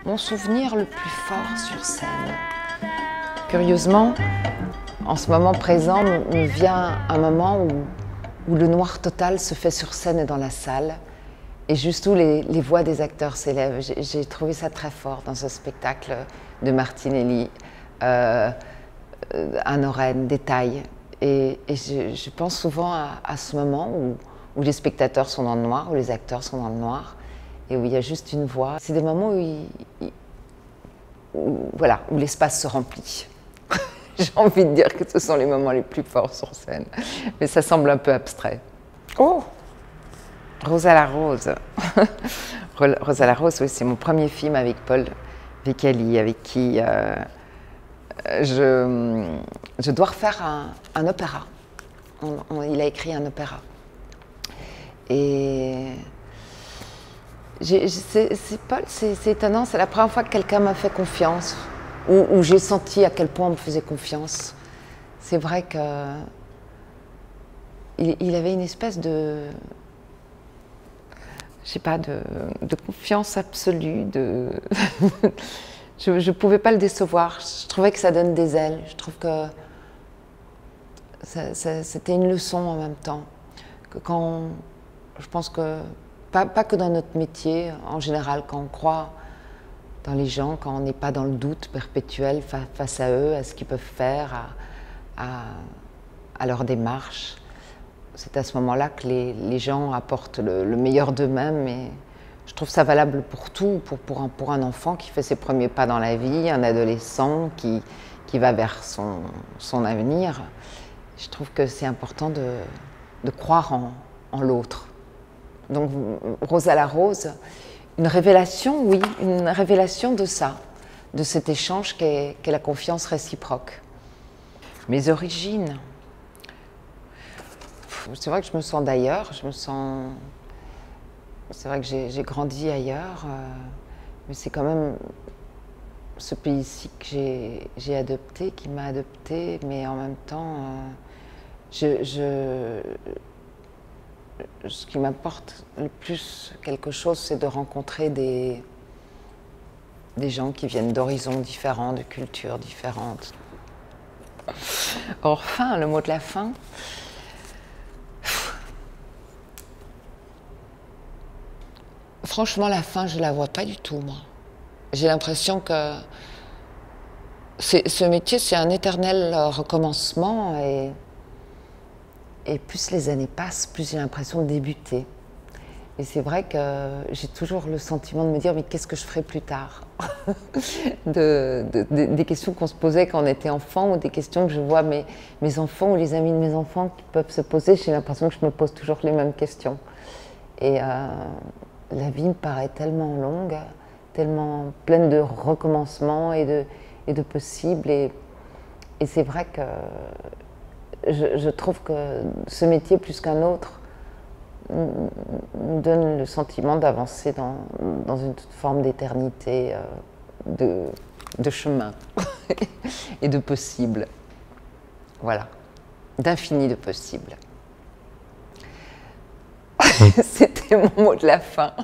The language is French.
Mon souvenir le plus fort sur scène. Curieusement, en ce moment présent, me vient un moment où le noir total se fait sur scène et dans la salle, et juste où les voix des acteurs s'élèvent. J'ai trouvé ça très fort dans ce spectacle de Martinelli, Anne Oren, Détail. Et je pense souvent à ce moment où les spectateurs sont dans le noir, où les acteurs sont dans le noir, et où il y a juste une voix. C'est des moments où l'espace se remplit. J'ai envie de dire que ce sont les moments les plus forts sur scène, mais ça semble un peu abstrait. Oh, Rosa la Rose. Rosa la Rose, oui, c'est mon premier film avec Paul Vicali, avec qui je dois refaire un opéra. Il a écrit un opéra. Et Paul, c'est étonnant, c'est la première fois que quelqu'un m'a fait confiance, où j'ai senti à quel point on me faisait confiance. C'est vrai que il avait une espèce de, je sais pas, de confiance absolue. Je ne pouvais pas le décevoir. Je trouvais que ça donne des ailes. Je trouve que c'était une leçon en même temps. Que je pense que, pas que dans notre métier, en général, quand on croit dans les gens, quand on n'est pas dans le doute perpétuel face à eux, à ce qu'ils peuvent faire, à leur démarche, c'est à ce moment-là que les gens apportent le meilleur d'eux-mêmes. Et je trouve ça valable pour tout, pour un enfant qui fait ses premiers pas dans la vie, un adolescent qui va vers son avenir. Je trouve que c'est important de croire en l'autre. Donc, Rosa la Rose, une révélation, oui, une révélation de ça, de cet échange qu'est la confiance réciproque. Mes origines, c'est vrai que je me sens d'ailleurs, c'est vrai que j'ai grandi ailleurs, mais c'est quand même ce pays-ci que j'ai adopté, qui m'a adopté, mais en même temps, ce qui m'apporte le plus quelque chose, c'est de rencontrer des gens qui viennent d'horizons différents, de cultures différentes. Or, fin, le mot de la fin. Franchement, la fin, je ne la vois pas du tout, moi. J'ai l'impression que ce métier, c'est un éternel recommencement, et plus les années passent, plus j'ai l'impression de débuter. Et c'est vrai que j'ai toujours le sentiment de me dire, mais qu'est-ce que je ferai plus tard? Des questions qu'on se posait quand on était enfant, ou des questions que je vois mes enfants ou les amis de mes enfants qui peuvent se poser. J'ai l'impression que je me pose toujours les mêmes questions. Et la vie me paraît tellement longue, tellement pleine de recommencements et de possibles. Et c'est vrai que je trouve que ce métier, plus qu'un autre, nous donne le sentiment d'avancer dans une forme d'éternité, de chemin et de possible. Voilà, d'infini de possible. C'était mon mot de la fin.